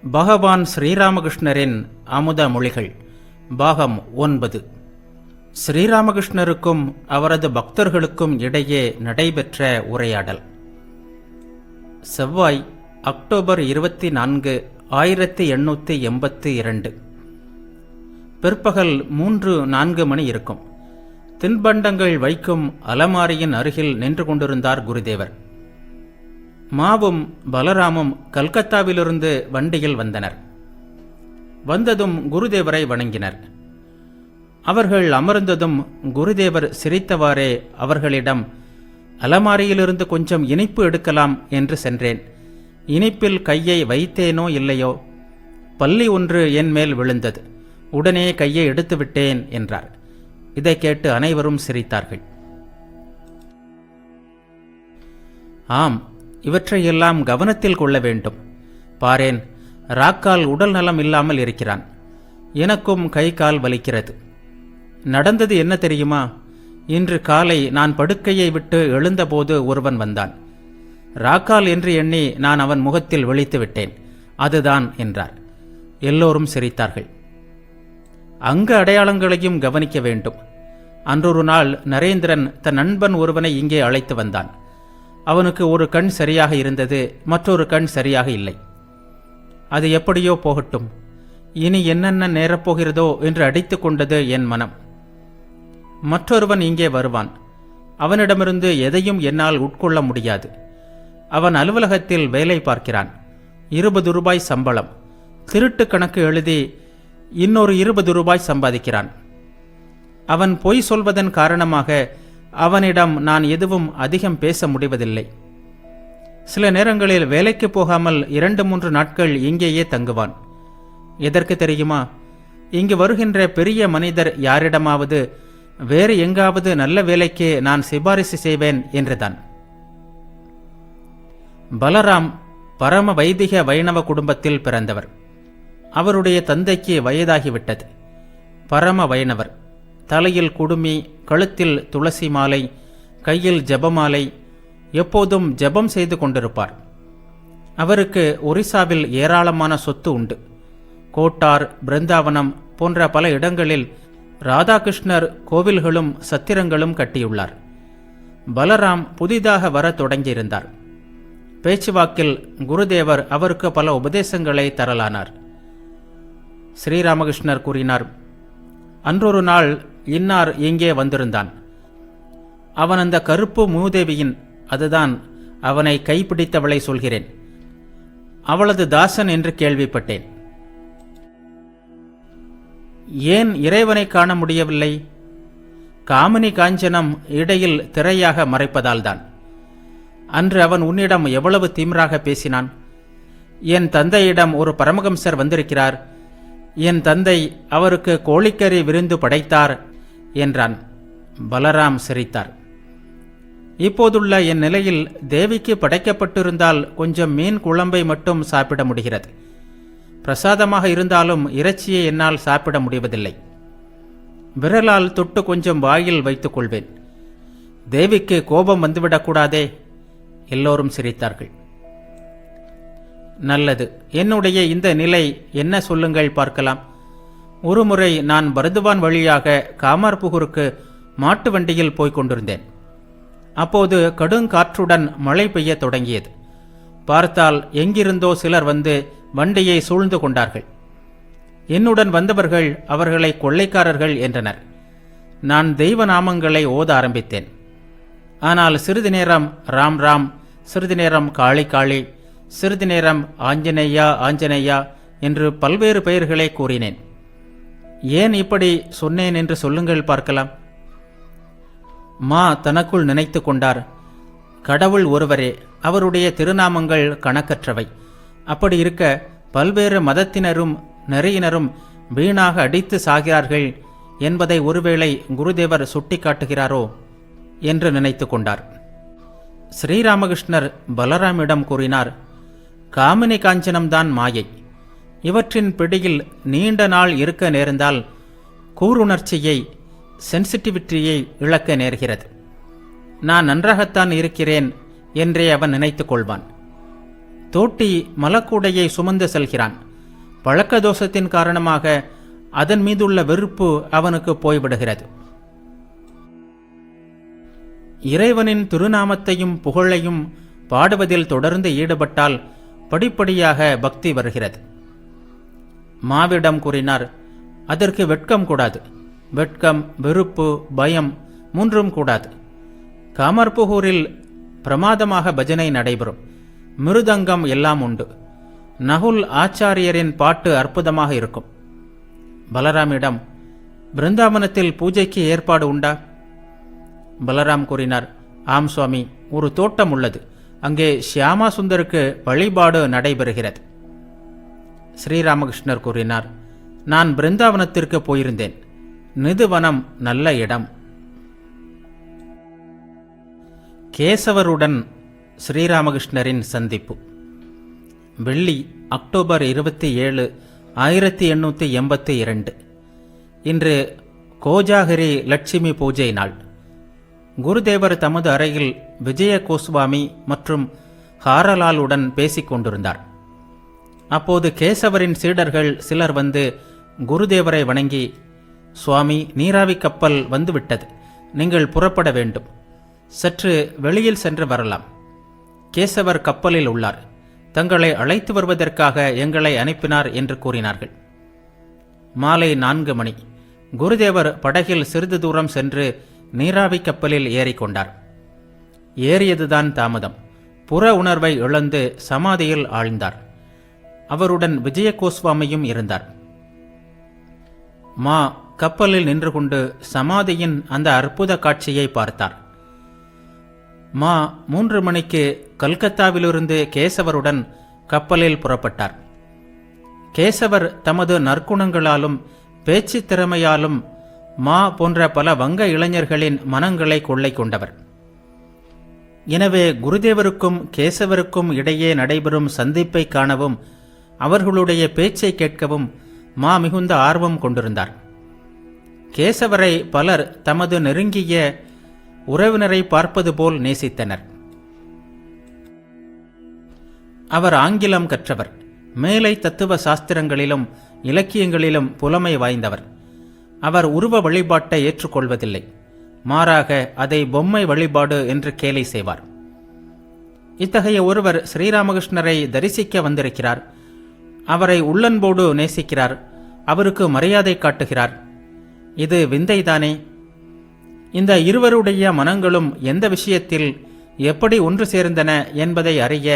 பகவான் ஸ்ரீராமகிருஷ்ணரின் அமுத மொழிகள் பாகம் 9. ஸ்ரீராமகிருஷ்ணருக்கும் அவரது பக்தர்களுக்கும் இடையே நடைபெற்ற உரையாடல். செவ்வாய், அக்டோபர் 24, 1882. பிற்பகல் 3-4 மணி இருக்கும். தின்பண்டங்கள் வைக்கும் அலமாரியின் அருகில் நின்று கொண்டிருந்தார் குருதேவர். மாவும் பலராமும் கல்கத்தாவிலிருந்து வண்டியில் வந்தனர். வந்ததும் குருதேவரை வணங்கினர். அவர்கள் அமர்ந்ததும் குருதேவர் சிரித்தவாறே அவர்களிடம், அலமாரியிலிருந்து கொஞ்சம் இனிப்பு எடுக்கலாம் என்று சென்றேன். இனிப்பில் கையை வைத்தேனோ இல்லையோ, பல்லி ஒன்று என் மேல் விழுந்தது. உடனே கையை எடுத்துவிட்டேன் என்றார். இதை கேட்டு அனைவரும் சிரித்தார்கள். ஆம், இவற்றையெல்லாம் கவனத்தில் கொள்ள வேண்டும். பாரேன், ராக்கால் உடல் நலம் இல்லாமல் இருக்கிறான். எனக்கும் கை கால் வலிக்கிறது. நடந்தது என்ன தெரியுமா? இன்று காலை நான் படுக்கையை விட்டு எழுந்தபோது ஒருவன் வந்தான். ராக்கால் என்று எண்ணி நான் அவன் முகத்தில் விழித்து விட்டேன். அதுதான் என்றார். எல்லோரும் சிரித்தார்கள். அங்க அடையாளங்களையும் கவனிக்க வேண்டும். அன்றொரு நாள் நரேந்திரன் தன் நண்பன் ஒருவனை இங்கே அழைத்து வந்தான். அவனுக்கு ஒரு கண் சரியாக இருந்தது, மற்றொரு கண் சரியாக இல்லை. அது எப்படியோ போகட்டும், இனி என்னென்ன நேரப்போகிறதோ என்று அடித்து கொண்டது என் மனம். மற்றொருவன் இங்கே வருவான். அவனிடமிருந்து எதையும் என்னால் உட்கொள்ள முடியாது. அவன் அலுவலகத்தில் வேலை பார்க்கிறான். 20 ரூபாய் சம்பளம். திருட்டு கணக்கு எழுதி இன்னொரு 20 ரூபாய் சம்பாதிக்கிறான். அவன் பொய் சொல்வதன் காரணமாக அவனிடம் நான் எதுவும் அதிகம் பேச முடிவதில்லை. சில நேரங்களில் வேலைக்கு போகாமல் 2-3 நாட்கள் இங்கேயே தங்குவான். எதற்கு தெரியுமா? இங்கு வருகின்ற பெரிய மனிதர் யாரிடமாவது வேறு எங்காவது நல்ல வேலைக்கு நான் சிபாரிசு செய்வேன் என்றுதான். பலராம் பரம வைதிக வைணவ குடும்பத்தில் பிறந்தவர். அவருடைய தந்தைக்கு வயதாகிவிட்டது. பரம வைணவர். தலையில் குடுமி, கழுத்தில் துளசி மாலை, கையில் ஜபமாலை, எப்போதும் ஜபம் செய்து கொண்டிருப்பார். அவருக்கு ஒரிசாவில் ஏராளமான சொத்து உண்டு. கோட்டார், பிருந்தாவனம் போன்ற பல இடங்களில் ராதாகிருஷ்ணர் கோவில்களும் சத்திரங்களும் கட்டியுள்ளார். பலராம் புதிதாக வர தொடங்கியிருந்தார். பேச்சுவாக்கில் குருதேவர் அவருக்கு பல உபதேசங்களை தரலானார். ஸ்ரீராமகிருஷ்ணர் கூறினார், அன்றொரு நாள் இன்னார் இங்கே வந்திருந்தான். அவன் அந்த கருப்பு மூதேவியின், அதுதான் அவனை கைப்பிடித்தவளை சொல்கிறேன், அவளது தாசன் என்று கேள்விப்பட்டேன். ஏன் இறைவனை காண முடியவில்லை? காமினி காஞ்சனம் இடையில் திரையாக மறைப்பதால்தான். அன்று அவன் உன்னிடம் எவ்வளவு திமிராக பேசினான். என் தந்தையிடம் ஒரு பரமஹம்சர் வந்திருக்கிறார், என் தந்தை அவருக்கு கோழிக்கறி விருந்து படைத்தார் என்றான். பலராம் சிரித்தார். இப்போதுள்ள என் நிலையில் தேவிக்கு படைக்கப்பட்டிருந்தால் கொஞ்சம் மீன் குழம்பை மட்டும் சாப்பிட முடிகிறது. பிரசாதமாக இருந்தாலும் இறைச்சியை என்னால் சாப்பிட முடிவதில்லை. விரலால் தொட்டு கொஞ்சம் வாயில் வைத்துக் கொள்வேன். தேவிக்கு கோபம் வந்துவிடக்கூடாதே. எல்லோரும் சிரித்தார்கள். நல்லது, என்னுடைய இந்த நிலை என்ன சொல்லுங்கள் பார்க்கலாம். ஒருமுறை நான் பரதுவான் வழியாக காமார்புகூருக்கு மாட்டு வண்டியில் போய்க் கொண்டிருந்தேன். அப்போது கடுங்காற்றுடன் மழை பெய்ய தொடங்கியது. பார்த்தால் எங்கிருந்தோ சிலர் வந்து வண்டியை சூழ்ந்து கொண்டார்கள். என்னுடன் வந்தவர்கள் அவர்களை கொள்ளைக்காரர்கள் என்றனர். நான் தெய்வ நாமங்களை ஓத ஆரம்பித்தேன். ஆனால் சிறிது நேரம் ராம் ராம், சிறிது நேரம் காளி காளி, சிறிது நேரம் ஆஞ்சநேயா ஆஞ்சநேயா என்று பல்வேறு பெயர்களை கூறினேன். ஏன் இப்படி சொன்னேன் என்று சொல்லுங்கள் பார்க்கலாம். மா தனக்குள் நினைத்து கொண்டார், கடவுள் ஒருவரே, அவருடைய திருநாமங்கள் கணக்கற்றவை. அப்படி இருக்க பல்வேறு மதத்தினரும் நெறியினரும் வீணாக அடித்து சாகிறார்கள் என்பதை ஒருவேளை குருதேவர் சுட்டிக்காட்டுகிறாரோ என்று நினைத்து கொண்டார். ஸ்ரீராமகிருஷ்ணர் பலராமிடம் கூறினார், காமினி காஞ்சனம்தான் மாயை. இவற்றின் பிடியில் நீண்ட நாள் இருக்க நேர்ந்தால் கூருணர்ச்சியை, சென்சிட்டிவிட்டியை இழக்க நேர்கிறது. நான் நன்றாகத்தான் இருக்கிறேன் என்றே அவன் நினைத்து கொள்வான். தோட்டி மலக்கூடையை சுமந்து செல்கிறான். பழக்க தோஷத்தின் காரணமாக அதன் மீதுள்ள வெறுப்பு அவனுக்கு போய்விடுகிறது. இறைவனின் திருநாமத்தையும் புகழையும் பாடுவதில் தொடர்ந்து ஈடுபட்டால் படிப்படியாக பக்தி வருகிறது. மாவிடம் கூறினார், அதற்கு வெட்கம் கூடாது. வெட்கம், வெறுப்பு, பயம் மூன்றும் கூடாது. காமர்புகூரில் பிரமாதமாக பஜனை நடைபெறும். மிருதங்கம் எல்லாம் உண்டு. நகுல் ஆச்சாரியரின் பாட்டு அற்புதமாக இருக்கும். பலராமிடம், பிருந்தாவனத்தில் பூஜைக்கு ஏற்பாடு உண்டா? பலராம் கூறினார், ஆம் சுவாமி, ஒரு தோட்டம் உள்ளது. அங்கே ஷியாமா சுந்தருக்கு வழிபாடு நடைபெறுகிறது. ஸ்ரீராமகிருஷ்ணர் கூறினார், நான் பிருந்தாவனத்திற்கு போயிருந்தேன். நிதுவனம் நல்ல இடம். கேசவருடன் ஸ்ரீராமகிருஷ்ணரின் சந்திப்பு. வெள்ளி, அக்டோபர் 27, 1882. இன்று கோஜாகிரி லட்சுமி பூஜை நாள். குருதேவர் தமது அறையில் விஜய கோஸ்வாமி மற்றும் ஹாரலாலுடன் பேசிக் கொண்டிருந்தார். அப்போது கேசவரின் சீடர்கள் சிலர் வந்து குருதேவரை வணங்கி, சுவாமி, நீராவி கப்பல் வந்துவிட்டது, நீங்கள் புறப்பட வேண்டும். சற்று வெளியில் சென்று வரலாம். கேசவர் கப்பலில் உள்ளார். தங்களை அழைத்து வருவதற்காக எங்களை அனுப்பினார் என்று கூறினார்கள். மாலை 4 மணி. குருதேவர் படகில் சிறிது தூரம் சென்று நீராவி கப்பலில் ஏறிக்கொண்டார். ஏறியதுதான் தாமதம். புற உணர்வை இழந்து சமாதியில் ஆழ்ந்தார். அவருடன் விஜய கோஸ்வாமியும் இருந்தார். மா கப்பலில் நின்று கொண்டு சமாதியின் அந்த அற்புத காட்சியை பார்த்தார். மா 3 மணிக்கு கல்கத்தாவிலிருந்து கேசவருடன் கப்பலில் புறப்பட்டார். கேசவர் தமது நற்குணங்களாலும் பேச்சு திறமையாலும் மா போன்ற பல வங்க இளைஞர்களின் மனங்களை கொள்ளை கொண்டவர். எனவே குருதேவருக்கும் கேசவருக்கும் இடையே நடைபெறும் சந்திப்பை காணவும் அவர்களுடைய பேச்சை கேட்கவும் மா மிகுந்த ஆர்வம் கொண்டிருந்தார். கேசவரை பலர் தமது நெருங்கிய உறவினரை பார்ப்பது போல் நேசித்தனர். அவர் ஆங்கிலம் கற்றவர். மேலை தத்துவ சாஸ்திரங்களிலும் இலக்கியங்களிலும் புலமை வாய்ந்தவர். அவர் உருவ வழிபாட்டை ஏற்றுக்கொள்வதில்லை. மாறாக அதை பொம்மை வழிபாடு என்று கேலி செய்வார். இத்தகைய ஒருவர் ஸ்ரீராமகிருஷ்ணரை தரிசிக்க வந்திருக்கிறார். அவரை உள்ளன்போடு நேசிக்கிறார். அவருக்கு மரியாதை காட்டுகிறார். இது விந்தைதானே? இந்த இருவருடைய மனங்களும் எந்த விஷயத்தில் எப்படி ஒன்று சேர்ந்தன என்பதை அறிய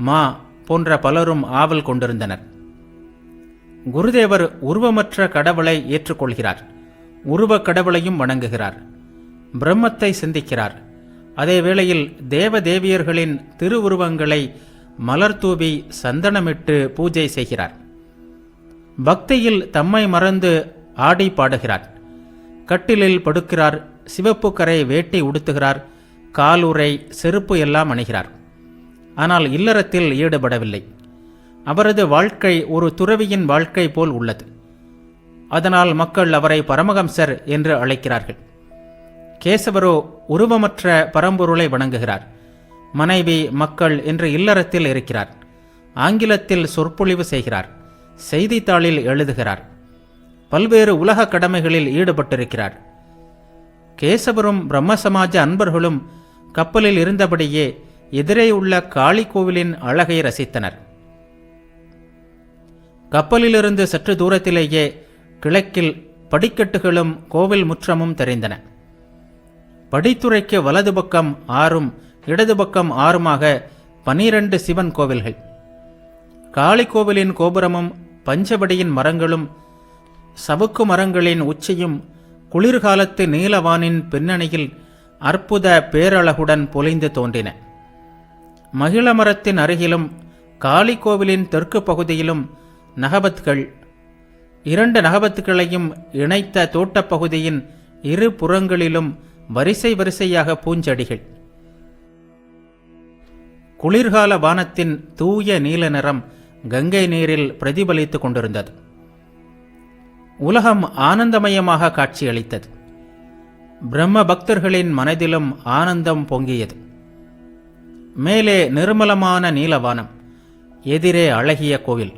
மா போன்ற பலரும் ஆவல் கொண்டிருந்தனர். குருதேவர் உருவமற்ற கடவுளை ஏற்றுக்கொள்கிறார். உருவக் கடவுளையும் வணங்குகிறார். பிரம்மத்தை சிந்திக்கிறார். அதே வேளையில் தேவ தேவியர்களின் திருவுருவங்களை மலர்தூவி சந்தனமிட்டு பூஜை செய்கிறார். பக்தியில் தம்மை மறந்து ஆடி பாடுகிறார். கட்டிலில் படுக்கிறார். சிவப்பு கரை வேட்டி உடுத்துகிறார். காலுறை, செருப்பு எல்லாம் அணிகிறார். ஆனால் இல்லறத்தில் ஈடுபடவில்லை. அவரது வாழ்க்கை ஒரு துறவியின் வாழ்க்கை போல் உள்ளது. அதனால் மக்கள் அவரை பரமஹம்சர் என்று அழைக்கிறார்கள். கேசவரோ உருவமற்ற பரம்பொருளை வணங்குகிறார். மனைவி, மக்கள் என்று இல்லறத்தில் இருக்கிறார். ஆங்கிலத்தில் சொற்பொழிவு செய்கிறார். செய்தித்தாளில் எழுதுகிறார். பல்வேறு உலக கடமைகளில் ஈடுபட்டிருக்கிறார். கேசவரும் பிரம்ம சமாஜ அன்பர்களும் கப்பலில் இருந்தபடியே எதிரே உள்ள காளி கோவிலின் அழகை ரசித்தனர். கப்பலிலிருந்து சற்று தூரத்திலேயே கிழக்கில் படிக்கட்டுகளும் கோவில் முற்றமும் தெரிந்தன. படித்துறைக்கு வலது பக்கம் 6ம் இடது பக்கம் 6மாக 12 சிவன் கோவில்கள். காளி கோவிலின் கோபுரமும் பஞ்சபடியின் மரங்களும் சவுக்கு மரங்களின் உச்சியும் குளிர்காலத்து நீலவானின் பின்னணியில் அற்புத பேரழகுடன் பொலிந்து தோன்றின. மகிழ மரத்தின் அருகிலும் காளி கோவிலின் தெற்கு பகுதியிலும் நகபத்கள், 2 நகபத்துகளையும் இணைத்த தோட்டப்பகுதியின் இரு புறங்களிலும் வரிசை வரிசையாக பூஞ்செடிகள். குளிர்கால வானத்தின் தூய நீல நிறம் கங்கை நீரில் பிரதிபலித்துக் கொண்டிருந்தது. உலகம் ஆனந்தமயமாக காட்சியளித்தது. பிரம்ம பக்தர்களின் மனதிலும் ஆனந்தம் பொங்கியது. மேலே நிர்மலமான நீலவானம், எதிரே அழகிய கோவில்.